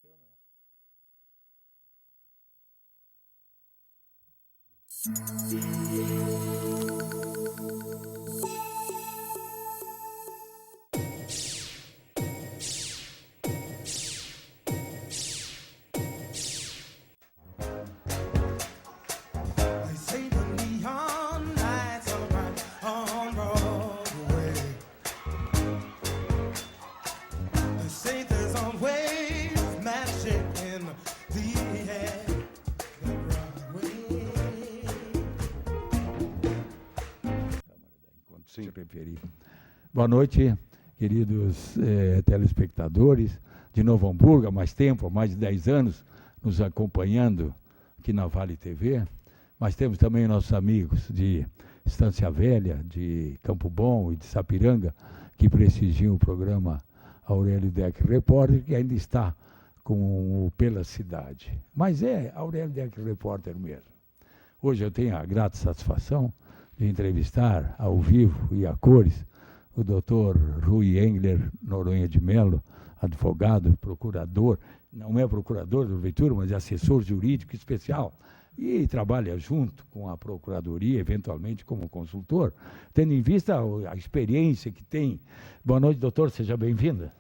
Sim. Boa noite, queridos telespectadores de Novo Hamburgo, há mais tempo, há mais de 10 anos, nos acompanhando aqui na Vale TV. Mas temos também nossos amigos de Estância Velha, de Campo Bom e de Sapiranga, que prestigiam o programa Aurélio Deck Repórter, que ainda está com o Pela Cidade. Mas é Aurélio Deck Repórter mesmo. Hoje eu tenho a grata satisfação de entrevistar ao vivo e a cores o doutor Rui Engler Noronha de Mello, advogado, procurador, não é procurador da prefeitura, mas é assessor jurídico especial, e trabalha junto com a procuradoria, eventualmente como consultor, tendo em vista a experiência que tem. Boa noite, doutor, seja bem-vinda.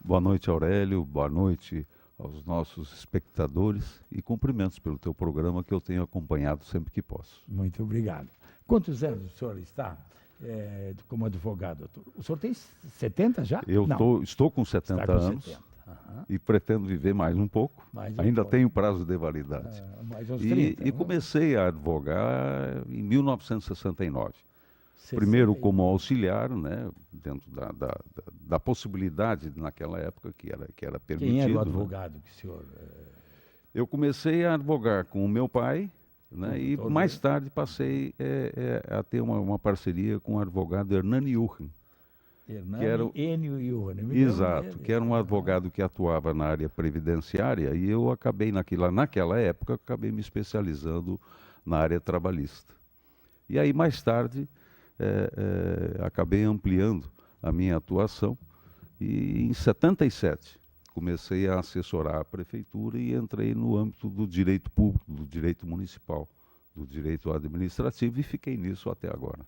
Boa noite, Aurélio, boa noite aos nossos espectadores e cumprimentos pelo teu programa que eu tenho acompanhado sempre que posso. Muito obrigado. Quantos anos o senhor está como advogado, doutor? O senhor tem 70 já? Eu estou com 70 anos 70. E pretendo viver mais um pouco. Ainda tenho prazo de validade. Mais uns 30, e comecei a advogar em 1969. Primeiro como auxiliar, né, dentro da possibilidade naquela época que era permitido. Quem era o advogado que o senhor... Eu comecei a advogar com o meu pai, né, e mais tarde passei a ter uma parceria com o advogado Hernani Juchen. Exato, que era um advogado que atuava na área previdenciária e eu acabei naquela época, acabei me especializando na área trabalhista. E aí mais tarde acabei ampliando a minha atuação e em 77 comecei a assessorar a prefeitura e entrei no âmbito do direito público, do direito municipal, do direito administrativo e fiquei nisso até agora.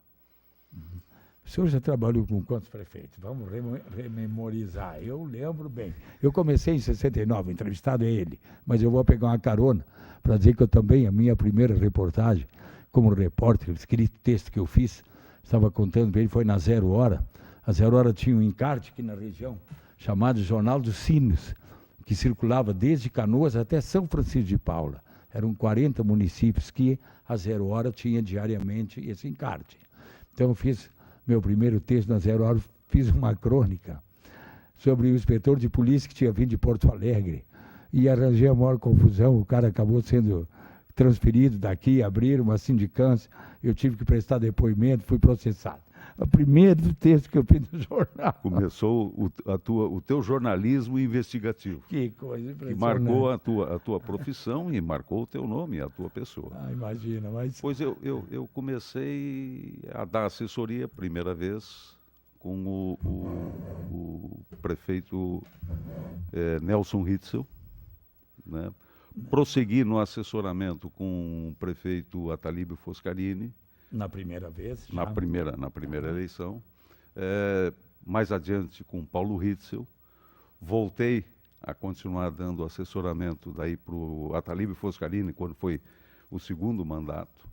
O senhor já trabalhou com quantos prefeitos? Vamos rememorizar. Eu lembro bem. Eu comecei em 69, entrevistado a ele, mas eu vou pegar uma carona para dizer que eu também, a minha primeira reportagem, como repórter, escrito texto que eu fiz, estava contando para ele, foi na Zero Hora. A Zero Hora tinha um encarte aqui na região, chamado Jornal dos Sinos, que circulava desde Canoas até São Francisco de Paula. Eram 40 municípios que a Zero Hora tinha diariamente esse encarte. Então eu fiz meu primeiro texto na Zero Hora, fiz uma crônica sobre o inspetor de polícia que tinha vindo de Porto Alegre e arranjei a maior confusão. O cara acabou sendo transferido daqui, abriram uma sindicância, eu tive que prestar depoimento, fui processado. O primeiro texto que eu fiz no jornal. Começou o teu jornalismo investigativo. Que coisa impressionante. Que marcou a tua profissão e marcou o teu nome, a tua pessoa. Imagina, mas... Pois eu comecei a dar assessoria, primeira vez, com o prefeito Nelson Hitzel, né? Prossegui no assessoramento com o prefeito Atalíbio Foscarini. Na primeira vez? Já? Na primeira eleição. Mais adiante com Paulo Hitzel. Voltei a continuar dando assessoramento daí para o Atalíbio Foscarini, quando foi o segundo mandato.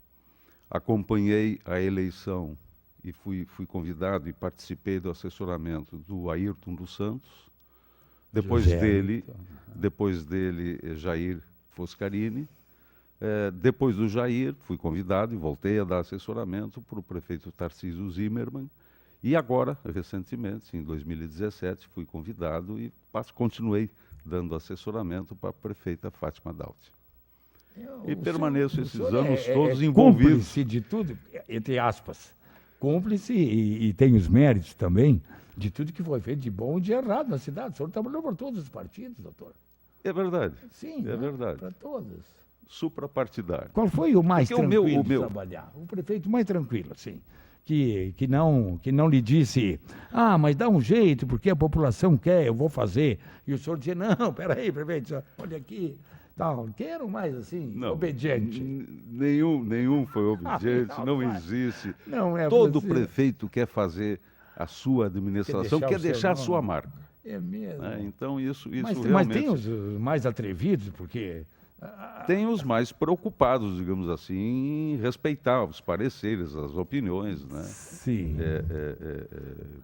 Acompanhei a eleição e fui convidado e participei do assessoramento do Ayrton dos Santos. Depois dele, Jair Foscarini. Depois do Jair, fui convidado e voltei a dar assessoramento para o prefeito Tarcísio Zimmermann. E agora, recentemente, em 2017, fui convidado e continuei dando assessoramento para a prefeita Fátima Dauti. E permaneço esses anos todos envolvidos. Cúmplice de tudo, entre aspas. Cúmplice e tem os méritos também de tudo que foi feito de bom e de errado na cidade. O senhor trabalhou por todos os partidos, doutor. É verdade. Sim, é verdade. Para todos. Suprapartidário. Qual foi o mais tranquilo de trabalhar? O prefeito mais tranquilo, sim. que não lhe disse, mas dá um jeito, porque a população quer, eu vou fazer. E o senhor dizia, não, peraí, prefeito, olha aqui, tal, quero mais assim, não, obediente. Nenhum foi obediente, não existe. Não é Todo possível. prefeito quer fazer a sua administração, quer deixar a sua marca. É mesmo. Então, isso mas realmente... tem os mais atrevidos, porque... Tem os mais preocupados, digamos assim, em respeitar os pareceres, as opiniões, né? Sim.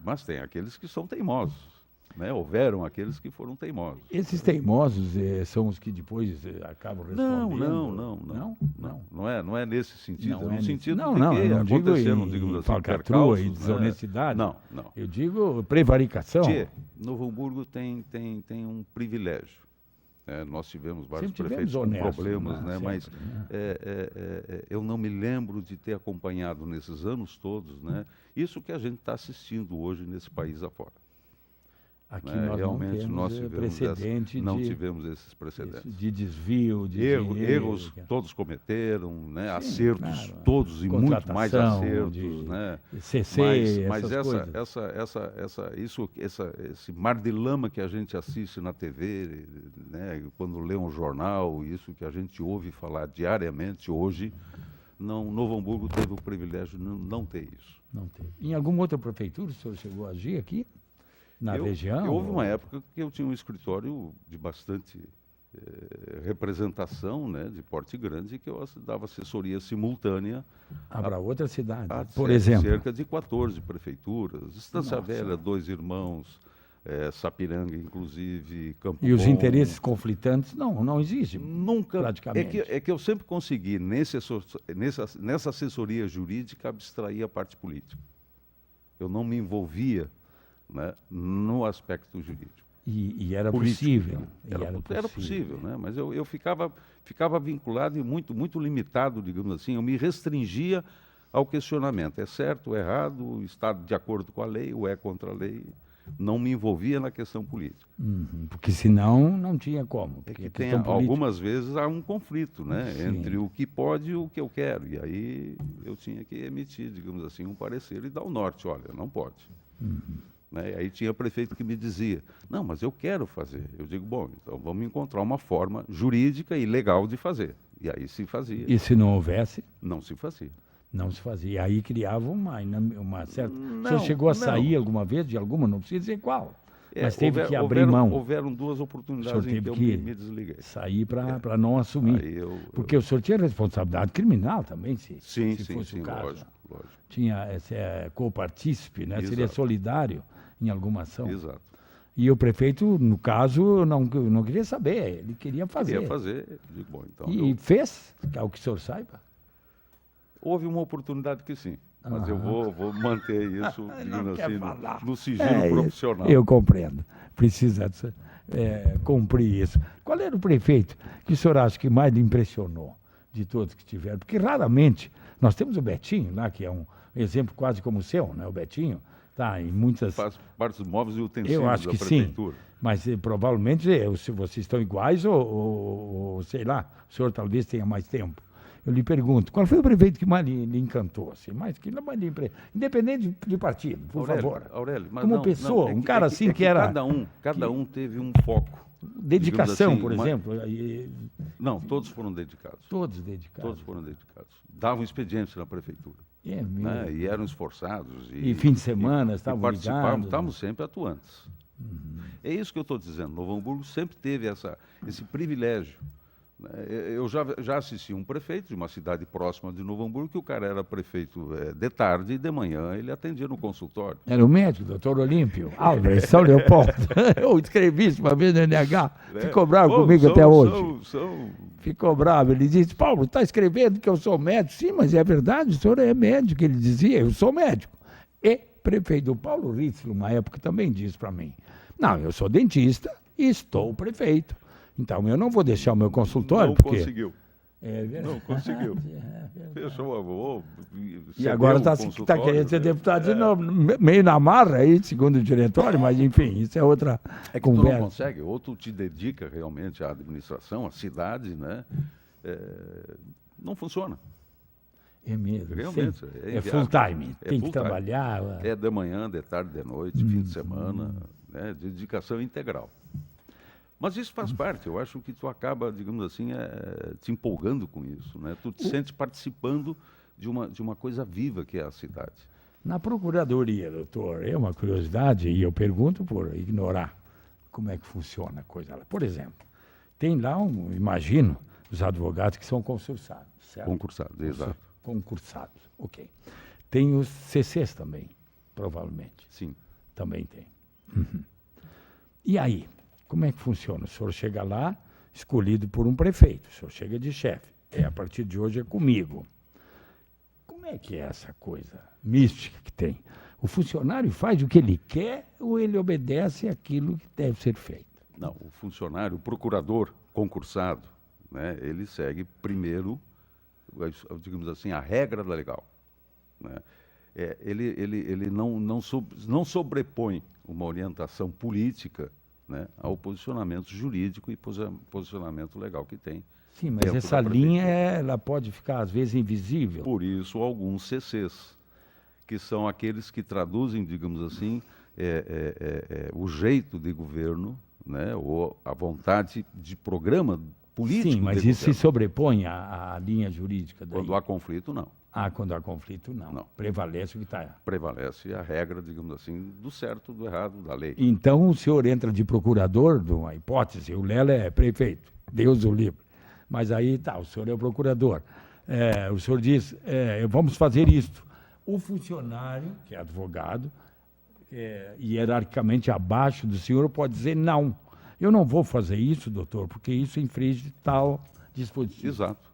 Mas tem aqueles que são teimosos, né? Houveram aqueles que foram teimosos. Esses teimosos são os que depois acabam respondendo? Não é nesse sentido. Não no sentido não, de não, que eu não digo aconteceram, digamos assim, falcatrua e percalços, desonestidade. Não. Eu digo prevaricação. Novo Hamburgo tem um privilégio. Nós tivemos vários Sempre prefeitos com honestos, problemas, né? Sempre, Mas eu não me lembro de ter acompanhado nesses anos todos, né? Isso que a gente está assistindo hoje nesse país afora. Aqui né? nós Realmente não temos precedente não tivemos esses precedentes. De desvio, de erros todos cometeram, né? Acertos claro. todos e muito mais acertos, de né? CC, mas esse mar de lama que a gente assiste na TV, né? Quando lê um jornal, isso que a gente ouve falar diariamente hoje, Novo Hamburgo teve o privilégio de não ter isso. Não teve. Em alguma outra prefeitura o senhor chegou a agir aqui? Na região? Houve uma época que eu tinha um escritório de bastante representação, né, de porte grande, que eu dava assessoria simultânea para outra cidade, por exemplo. Cerca de 14 prefeituras, Estância Velha, Dois Irmãos, Sapiranga, inclusive, Campo Bom. E os interesses conflitantes não existem, nunca, praticamente. É que eu sempre consegui, nessa assessoria jurídica, abstrair a parte política. Eu não me envolvia, né, no aspecto jurídico. E era político, possível. Era possível, né? Mas eu ficava vinculado e muito limitado, digamos assim. Eu me restringia ao questionamento. É certo, é errado, está de acordo com a lei ou é contra a lei. Não me envolvia na questão política. Porque senão não tinha como. É que tem, algumas vezes há um conflito, né? Sim. Entre o que pode e o que eu quero. E aí eu tinha que emitir, digamos assim, um parecer e dar o norte. Olha, não pode. Né? Aí tinha prefeito que me dizia, não, mas eu quero fazer. Eu digo, bom, então vamos encontrar uma forma jurídica e legal de fazer. E aí se fazia. E se não houvesse? Não se fazia. Não se fazia. E aí criava uma certa... O senhor chegou a sair alguma vez de alguma? Não precisa dizer qual. Mas teve que abrir mão. Houveram duas oportunidades em que eu me desliguei. Sair para não assumir. Porque o senhor tinha responsabilidade criminal também, se fosse o caso. Lógico. Tinha copartícipe, né? Seria solidário em alguma ação. Exato. E o prefeito, no caso, não queria saber, ele queria fazer. Queria fazer. Digo, bom, então fez, ao que o senhor saiba? Houve uma oportunidade que sim. Mas eu vou manter isso, digamos assim, no sigilo profissional. Eu compreendo. Precisa cumprir isso. Qual era o prefeito que o senhor acha que mais lhe impressionou de todos que tiveram? Porque raramente, nós temos o Betinho lá, que é um exemplo quase como o seu, né? O Betinho está em muitas... Faz parte dos móveis e utensílios eu acho que da prefeitura. Sim, mas provavelmente se vocês estão iguais ou sei lá, o senhor talvez tenha mais tempo. Eu lhe pergunto, qual foi o prefeito que mais lhe encantou? Assim, independente de partido, por favor. Aurélio, mas como pessoa, um cara assim que era... Cada um teve um foco. Dedicação, assim, por exemplo. Não, todos foram dedicados. Todos dedicados. Todos foram dedicados. Davam expedientes na prefeitura. Né? E eram esforçados. E fim de semana estavam ligados. Estávamos sempre atuantes. É isso que eu estou dizendo. Novo Hamburgo sempre teve esse privilégio. Eu já assisti um prefeito de uma cidade próxima de Novo Hamburgo, que o cara era prefeito de tarde e de manhã ele atendia no consultório. Era o médico, doutor Olímpio Álvares, São Leopoldo. Eu escrevi isso uma vez no NH, ficou bravo comigo até hoje. Ficou bravo, ele disse, Paulo, está escrevendo que eu sou médico? Sim, mas é verdade, o senhor é médico. Ele dizia, eu sou médico. E prefeito Paulo Ritzlo, uma época, também disse para mim, não, eu sou dentista e estou prefeito. Então, eu não vou deixar o meu consultório, porque... Conseguiu. Não conseguiu. Fechou. E agora está querendo ser deputado de novo, meio na marra aí, segundo o diretório, mas enfim, isso é outra conversa. Tu não consegue, ou tu te dedica realmente à administração, à cidade, né? Não funciona. É mesmo? Realmente. É full time, tem que full time. trabalhar. É de manhã, de tarde, de noite, fim de semana, né, dedicação integral. Mas isso faz parte, eu acho que tu acaba, digamos assim, te empolgando com isso, né? Tu te sente participando de uma coisa viva que é a cidade. Na Procuradoria, doutor, é uma curiosidade e eu pergunto por ignorar como é que funciona a coisa lá. Por exemplo, tem lá, imagino, os advogados que são concursados, certo? Concursados, exato. Concursados, ok. Tem os CCs também, provavelmente. Sim. Também tem. Uhum. E aí, como é que funciona? O senhor chega lá, escolhido por um prefeito, o senhor chega de chefe. A partir de hoje é comigo. Como é que é essa coisa mística que tem? O funcionário faz o que ele quer ou ele obedece àquilo que deve ser feito? Não, o funcionário, o procurador concursado, né, ele segue primeiro, digamos assim, a regra da legal. Né? Ele não sobrepõe uma orientação política, né, ao posicionamento jurídico e posicionamento legal que tem. Sim, mas essa linha ela pode ficar, às vezes, invisível. Por isso, alguns CCs, que são aqueles que traduzem, digamos assim, o jeito de governo, né, ou a vontade de programa político. Sim, mas isso se sobrepõe à linha jurídica daí. Quando há conflito, não. Quando há conflito, não. Prevalece o que está. Prevalece a regra, digamos assim, do certo, do errado, da lei. Então, o senhor entra de procurador, de uma hipótese, o Lela é prefeito, Deus o livre. Mas aí tá, o senhor é o procurador. O senhor diz, vamos fazer isto. O funcionário, que é advogado, hierarquicamente abaixo do senhor, pode dizer não. Eu não vou fazer isso, doutor, porque isso infringe tal dispositivo. Exato.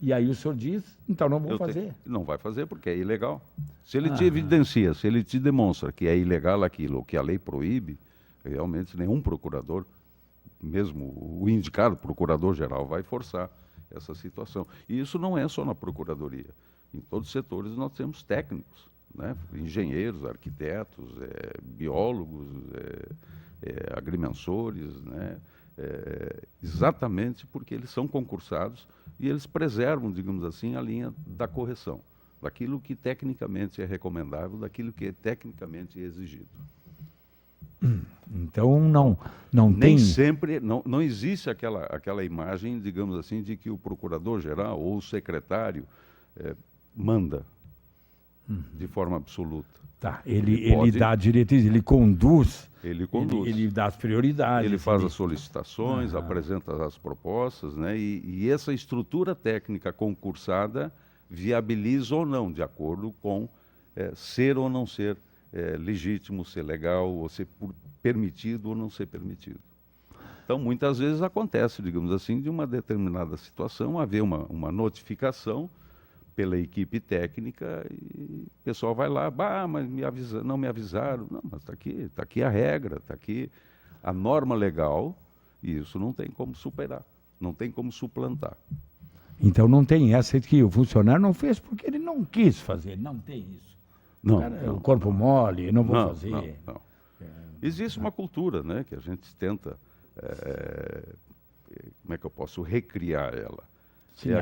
E aí o senhor diz, então não vou fazer. Não vai fazer porque é ilegal. Se ele te evidencia, se ele te demonstra que é ilegal aquilo, que a lei proíbe, realmente nenhum procurador, mesmo o indicado procurador-geral, vai forçar essa situação. E isso não é só na procuradoria. Em todos os setores nós temos técnicos, né? Engenheiros, arquitetos, biólogos, agrimensores, né? Exatamente porque eles são concursados e eles preservam, digamos assim, a linha da correção, daquilo que tecnicamente é recomendável, daquilo que é tecnicamente exigido. Então não Nem tem... sempre, não existe aquela imagem, digamos assim, de que o procurador-geral ou o secretário manda de forma absoluta. Tá, ele dá diretriz, ele conduz. Ele dá as prioridades. Ele faz as solicitações, apresenta as propostas, né? E essa estrutura técnica concursada viabiliza ou não, de acordo com ser ou não ser legítimo, ser legal, ou ser permitido ou não ser permitido. Então, muitas vezes acontece, digamos assim, de uma determinada situação, haver uma notificação pela equipe técnica e o pessoal vai lá, mas não me avisaram. Não, mas está aqui a regra, está aqui a norma legal e isso não tem como superar, não tem como suplantar. Então não tem essa de que o funcionário não fez porque ele não quis fazer, não tem isso. O corpo mole, não vou fazer. Não. Existe uma cultura, né, que a gente tenta, como é que eu posso recriar ela?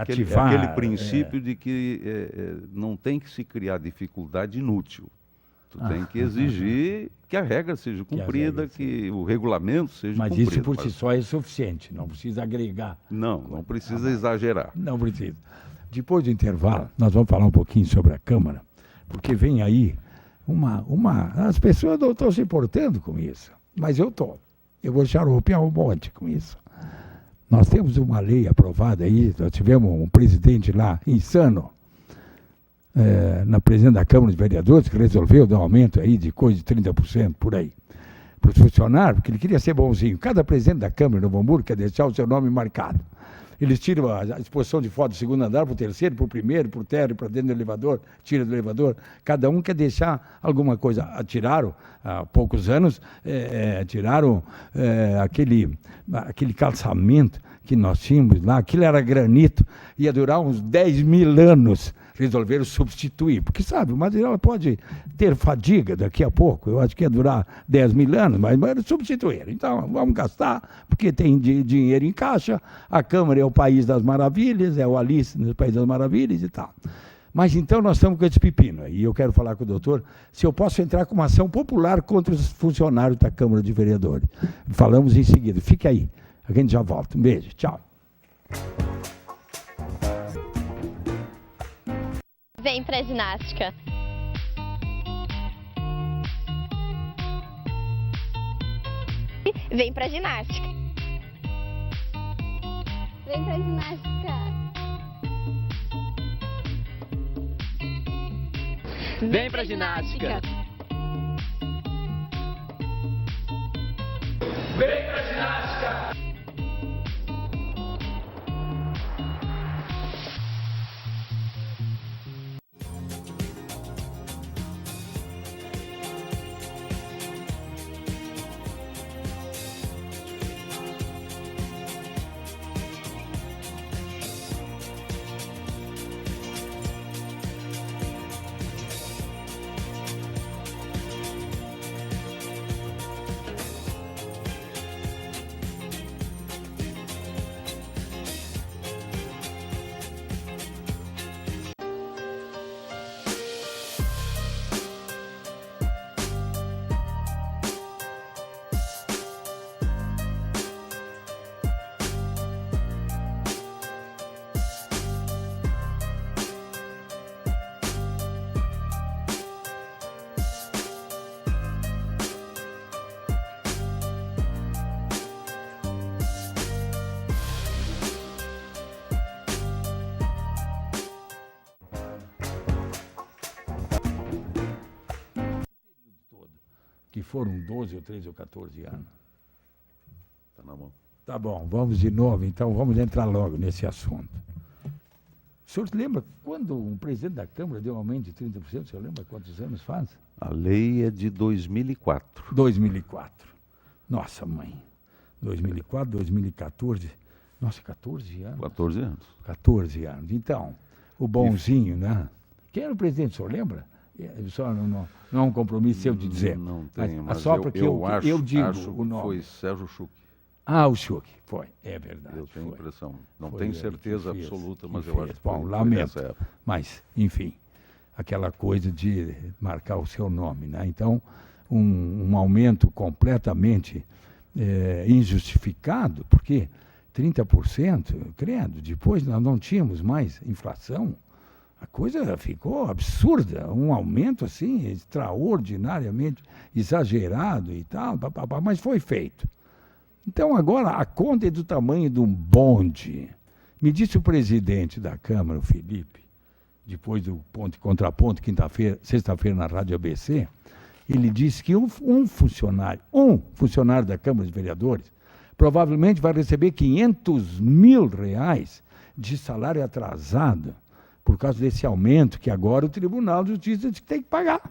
Aquele princípio de que não tem que se criar dificuldade inútil. Tu tem que exigir que a regra seja cumprida, que o regulamento seja cumprido. Mas isso por si só é suficiente, não precisa agregar. Não precisa exagerar. Não precisa. Depois do intervalo, nós vamos falar um pouquinho sobre a Câmara, porque vem aí as pessoas não estão se importando com isso, mas eu estou. Eu vou xaropear um monte com isso. Nós temos uma lei aprovada aí, nós tivemos um presidente lá, insano, na presidente da Câmara dos Vereadores, que resolveu dar um aumento aí de coisa de 30% por aí, para os funcionários, porque ele queria ser bonzinho. Cada presidente da Câmara de Novo Hamburgo quer deixar o seu nome marcado. Eles tiram a exposição de foto do segundo andar para o terceiro, para o primeiro, para o térreo, para dentro do elevador, tira do elevador. Cada um quer deixar alguma coisa. Tiraram, há poucos anos, tiraram aquele calçamento que nós tínhamos lá. Aquilo era granito, ia durar uns 10 mil anos. Resolveram substituir, porque sabe, o material pode ter fadiga daqui a pouco, eu acho que ia durar 10 mil anos, mas substituíram. Então, vamos gastar, porque tem dinheiro em caixa, a Câmara é o país das maravilhas, é o Alice no País das Maravilhas e tal. Mas então nós estamos com esse pepino aí. E eu quero falar com o doutor se eu posso entrar com uma ação popular contra os funcionários da Câmara de Vereadores. Falamos em seguida. Fique aí. A gente já volta. Um beijo. Tchau. Vem pra ginástica. Vem pra ginástica. Vem pra ginástica. Vem pra ginástica. Vem pra ginástica. Que foram 12 ou 13 ou 14 anos. Tá na mão. Tá bom, vamos de novo, então vamos entrar logo nesse assunto. O senhor lembra quando um presidente da Câmara deu um aumento de 30%? O senhor lembra quantos anos faz? A lei é de 2004. 2004. Nossa, mãe. 2004, 2014. Nossa, 14 anos. 14 anos. 14 anos. Então, o bonzinho, né? Quem era o presidente, o senhor lembra? Só não é um compromisso seu de dizer. Não tem, mas só porque eu digo acho o nome. foi Sérgio Schuch. Ah, o Schuch, foi, é verdade. Eu tenho foi. impressão. Não Foi tenho ele certeza que fez, absoluta, que mas eu fez. acho que Bom, foi lamento, nessa época. mas, enfim, aquela coisa de marcar o seu nome, né? Então, um aumento completamente injustificado, porque 30%, credo, depois nós não tínhamos mais inflação. A coisa ficou absurda, um aumento assim extraordinariamente exagerado e tal, mas foi feito. Então agora a conta é do tamanho de um bonde. Me disse o presidente da Câmara, o Felipe, depois do ponto e contraponto, sexta-feira na Rádio ABC, ele disse que um funcionário da Câmara de Vereadores provavelmente vai receber R$500 mil de salário atrasado, por causa desse aumento que agora o Tribunal de Justiça diz que tem que pagar.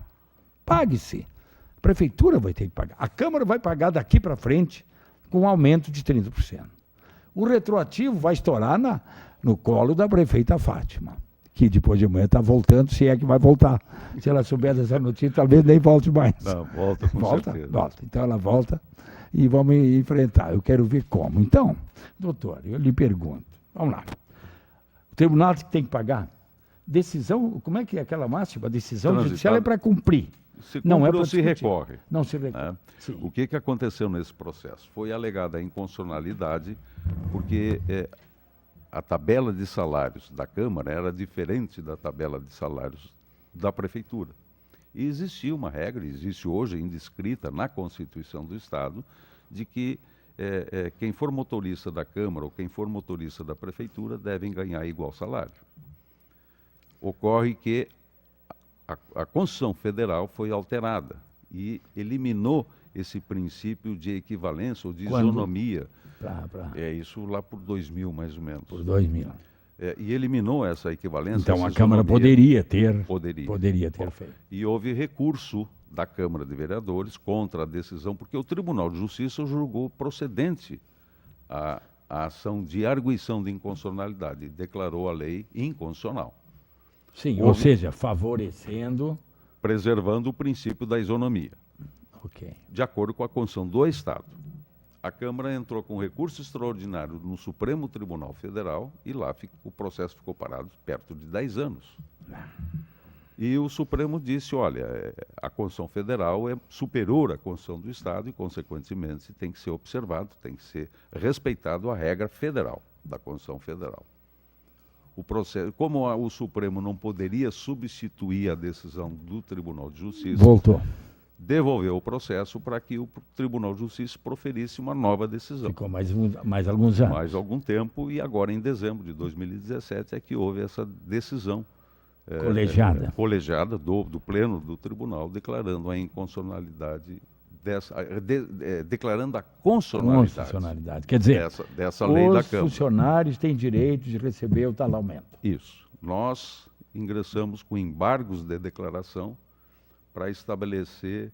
Pague-se. A Prefeitura vai ter que pagar. A Câmara vai pagar daqui para frente com um aumento de 30%. O retroativo vai estourar no colo da prefeita Fátima, que depois de amanhã está voltando, se é que vai voltar. Se ela souber dessa notícia, talvez nem volte mais. Não, volta com certeza. Volta. Então ela volta e vamos enfrentar. Eu quero ver como. Então, doutor, eu lhe pergunto. Vamos lá. O tribunal tem que pagar? Decisão, como é que é aquela máxima? A decisão judicial é para cumprir. Se não é para para se recorre. Não se recorre. O que aconteceu nesse processo? Foi alegada a inconstitucionalidade, porque a tabela de salários da Câmara era diferente da tabela de salários da Prefeitura. E existia uma regra, existe hoje ainda escrita na Constituição do Estado, de que quem for motorista da Câmara ou quem for motorista da Prefeitura devem ganhar igual salário. Ocorre que a Constituição Federal foi alterada e eliminou esse princípio de equivalência ou de isonomia. Isso lá por 2000, mais ou menos. Por 2000. E eliminou essa equivalência. Então a Câmara poderia ter feito. E houve recurso da Câmara de Vereadores contra a decisão, porque o Tribunal de Justiça julgou procedente a ação de arguição de inconstitucionalidade e declarou a lei inconstitucional. Sim, ou seja, favorecendo... Preservando o princípio da isonomia. Ok. De acordo com a Constituição do Estado. A Câmara entrou com recurso extraordinário no Supremo Tribunal Federal e lá o processo ficou parado perto de 10 anos. E o Supremo disse, olha, a Constituição Federal é superior à Constituição do Estado e, consequentemente, tem que ser observado, tem que ser respeitado a regra federal, da Constituição Federal. O processo, como o Supremo não poderia substituir a decisão do Tribunal de Justiça, Voltou. devolveu o processo para que o Tribunal de Justiça proferisse uma nova decisão. Ficou mais alguns anos. Mais algum tempo, e agora, em dezembro de 2017, é que houve essa decisão colegiada do Pleno do Tribunal, declarando a inconstitucionalidade declarando a constitucionalidade. Quer dizer, dessa lei da os Câmara. Funcionários têm direito de receber o tal aumento. Isso. Nós ingressamos com embargos de declaração para estabelecer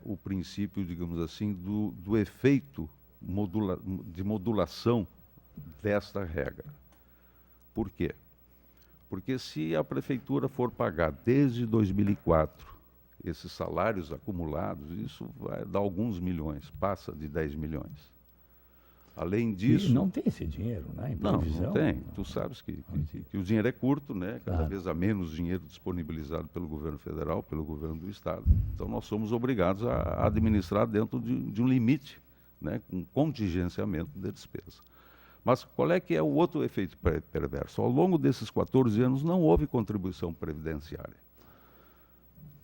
o princípio, digamos assim, do efeito de modulação desta regra. Por quê? Porque se a Prefeitura for pagar desde 2004 esses salários acumulados, isso vai dar alguns milhões, passa de 10 milhões. Além disso... E não tem esse dinheiro, né? Em previsão. Não tem. Tu sabes que o dinheiro é curto, né? Cada vez há menos dinheiro disponibilizado pelo governo federal, pelo governo do Estado. Então, nós somos obrigados a administrar dentro de um limite, né? Com contingenciamento de despesa. Mas qual é que é o outro efeito perverso? Ao longo desses 14 anos não houve contribuição previdenciária.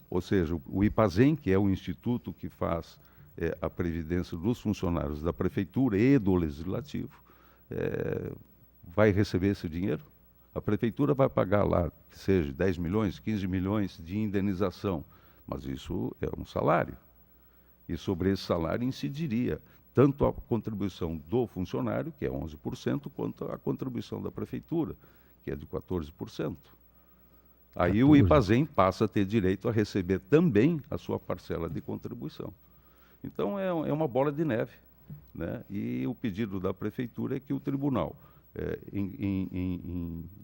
Ou seja, o IPAZEM, que é o instituto que faz a previdência dos funcionários da Prefeitura e do Legislativo, vai receber esse dinheiro? A Prefeitura vai pagar lá, que seja 10 milhões, 15 milhões de indenização, mas isso é um salário. E sobre esse salário incidiria tanto a contribuição do funcionário, que é 11%, quanto a contribuição da Prefeitura, que é de 14%. Aí o IPAZEM passa a ter direito a receber também a sua parcela de contribuição. Então é uma bola de neve, né? E o pedido da Prefeitura é que o Tribunal,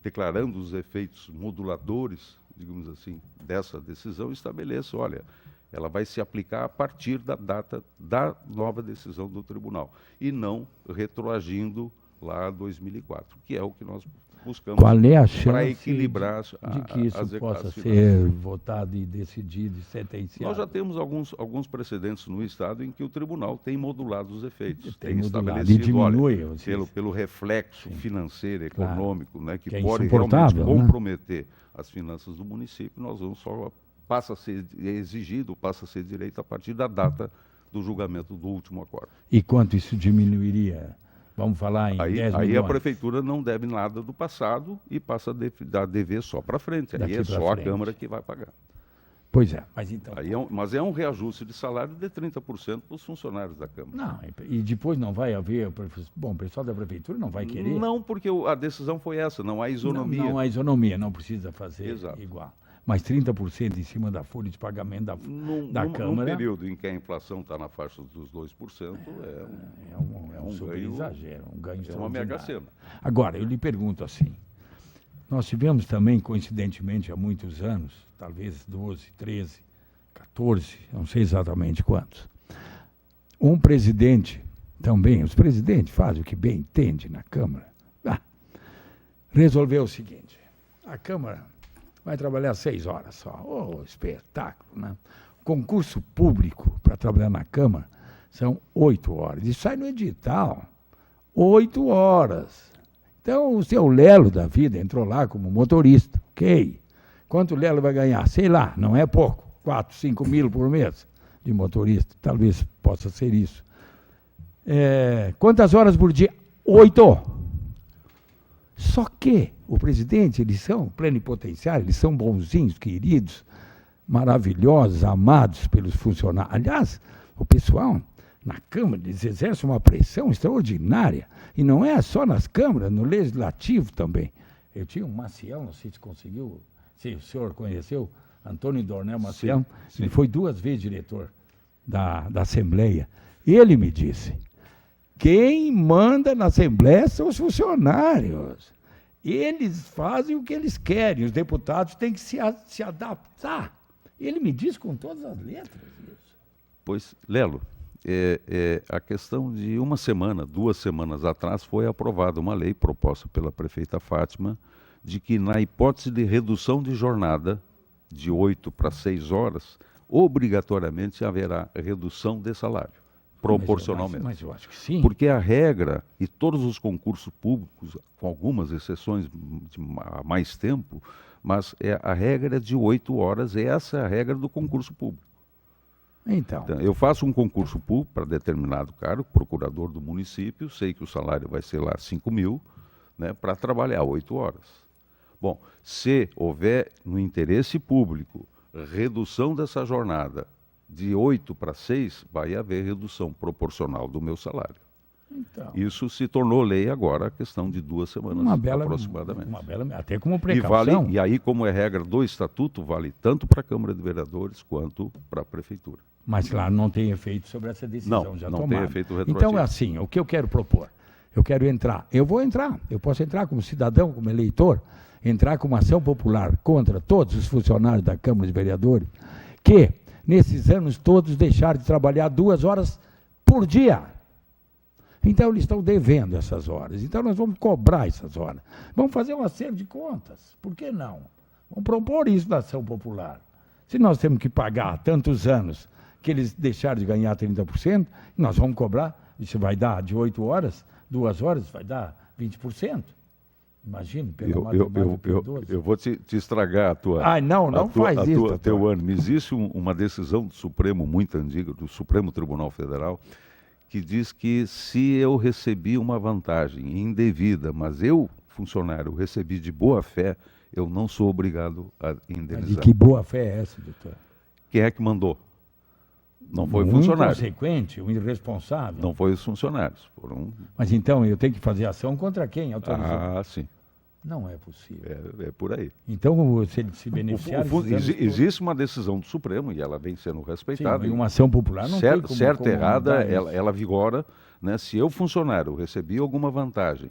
declarando os efeitos moduladores, digamos assim, dessa decisão, estabeleça, olha, ela vai se aplicar a partir da data da nova decisão do Tribunal, e não retroagindo lá a 2004, que é o que nós buscamos para equilibrar de que isso possa ser votado e decidido e sentenciado. Nós já temos alguns precedentes no Estado em que o Tribunal tem modulado os efeitos, tem estabelecido, e diminui, olha, pelo reflexo financeiro, econômico, né, que é pode realmente comprometer, né, as finanças do município. Nós vamos passa a ser exigido, passa a ser direito a partir da data do julgamento do último acordo. E quanto isso diminuiria? Vamos falar em 10 milhões? Aí a Prefeitura não deve nada do passado e passa a dever só para frente. Aí é só a Câmara que vai pagar. Pois é, mas então... Aí mas é um reajuste de salário de 30% para os funcionários da Câmara. Não, e depois não vai haver... Bom, o pessoal da Prefeitura não vai querer... Não, porque a decisão foi essa, não há isonomia. Não há isonomia, não precisa fazer igual. Mas 30% em cima da folha de pagamento da Câmara... Num período em que a inflação está na faixa dos 2%, é um super ganho, exagero, um ganho é uma mega-sena. Agora, eu lhe pergunto assim, nós tivemos também, coincidentemente, há muitos anos, talvez 12, 13, 14, não sei exatamente quantos, um presidente, também, os presidentes fazem o que bem entende na Câmara, resolveu o seguinte, a Câmara vai trabalhar 6 horas só. Espetáculo, né? Concurso público para trabalhar na Câmara são 8 horas. Isso sai no edital. 8 horas. Então, o seu Lelo da vida entrou lá como motorista. Ok. Quanto o Lelo vai ganhar? Sei lá, não é pouco. 4, 5 mil por mês de motorista. Talvez possa ser isso. Quantas horas por dia? 8. Só que o presidente, eles são plenipotenciários, eles são bonzinhos, queridos, maravilhosos, amados pelos funcionários. Aliás, o pessoal na Câmara, eles exercem uma pressão extraordinária. E não é só nas câmaras, no Legislativo também. Eu tinha um Maciel, não sei se conseguiu, se o senhor conheceu, Antônio Dornel Maciel, ele foi 2 vezes diretor da Assembleia. Ele me disse, quem manda na Assembleia são os funcionários. Eles fazem o que eles querem, os deputados têm que se adaptar. Ele me diz com todas as letras isso. Pois, Lelo, a questão de 1 semana, 2 semanas atrás, foi aprovada uma lei proposta pela prefeita Fátima de que, na hipótese de redução de jornada, de 8 para 6 horas, obrigatoriamente haverá redução de salário, proporcionalmente. Mas eu acho que sim. Porque a regra, e todos os concursos públicos, com algumas exceções há mais tempo, mas a regra é de 8 horas, e essa é a regra do concurso público. Então, Eu faço um concurso público para determinado cargo, procurador do município, sei que o salário vai ser lá 5.000, né, para trabalhar 8 horas. Bom, se houver no interesse público redução dessa jornada de 8 para 6, vai haver redução proporcional do meu salário. então, Isso se tornou lei agora, a questão de 2 semanas aproximadamente. Até como E, precaução. e aí, como é regra do Estatuto, vale tanto para a Câmara de Vereadores quanto para a Prefeitura. Mas, claro, não tem efeito sobre essa decisão Não, já não tomada. tem efeito retroativo. Então, é assim, o que eu quero propor? Eu quero entrar, eu vou entrar, eu posso entrar como cidadão, como eleitor, entrar com uma ação popular contra todos os funcionários da Câmara de Vereadores, que, nesses anos todos, deixaram de trabalhar 2 horas por dia. Então, eles estão devendo essas horas. Então, nós vamos cobrar essas horas. Vamos fazer um acerto de contas. Por que não? Vamos propor isso na ação popular. Se nós temos que pagar tantos anos que eles deixaram de ganhar 30%, nós vamos cobrar, isso vai dar de 8 horas, 2 horas, vai dar 20%. Imagina, pela matemática eu vou te estragar a tua... Ah, não faz isso. Teu ano. Existe uma decisão do Supremo muito antiga, do Supremo Tribunal Federal, que diz que se eu recebi uma vantagem indevida, mas eu, funcionário, recebi de boa fé, eu não sou obrigado a indenizar. De que boa fé é essa, doutor? Quem é que mandou? Não foi o funcionário. Inconsequente, um irresponsável. Não foi os funcionários. Foram... Mas então eu tenho que fazer ação contra quem autorizou? Ah, sim. Não é possível. É por aí. Então, se ele se beneficiar... Existe uma decisão do Supremo e ela vem sendo respeitada. Sim, uma ação popular não tem como... Certo, errada, ela vigora. Né? Se eu, funcionário, recebi alguma vantagem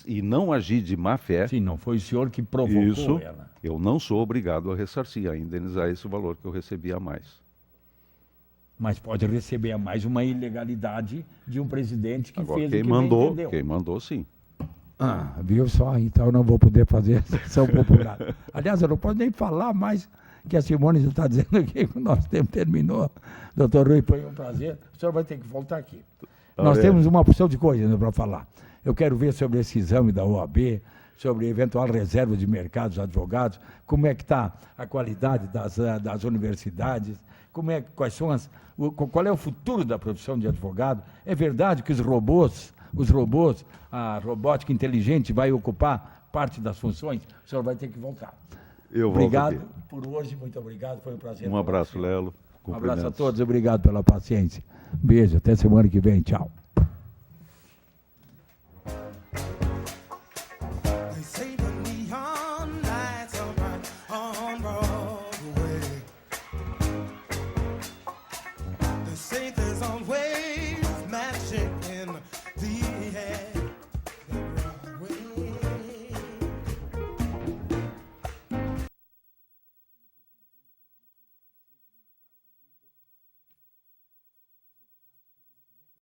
e não agi de má fé... Sim, não foi o senhor que provocou ela. Eu não sou obrigado a ressarcir, a indenizar esse valor que eu recebi a mais. Mas pode receber a mais uma ilegalidade de um presidente que Agora, fez quem o que mandou, entendeu. quem mandou, sim. Ah, viu só? Então eu não vou poder fazer essa ação popular. Aliás, eu não posso nem falar mais que a Simone já está dizendo que o nosso tempo terminou. Doutor Rui, foi um prazer. O senhor vai ter que voltar aqui. Nós temos uma porção de coisas para falar. Eu quero ver sobre esse exame da OAB, sobre eventual reserva de mercados advogados, como é que está a qualidade das universidades, qual é o futuro da profissão de advogado. É verdade que os robôs, a robótica inteligente vai ocupar parte das funções? O senhor vai ter que voltar. Obrigado por hoje, muito obrigado, foi um prazer. Um abraço, Lelo. Um abraço a todos, obrigado pela paciência. Um beijo, até semana que vem, tchau.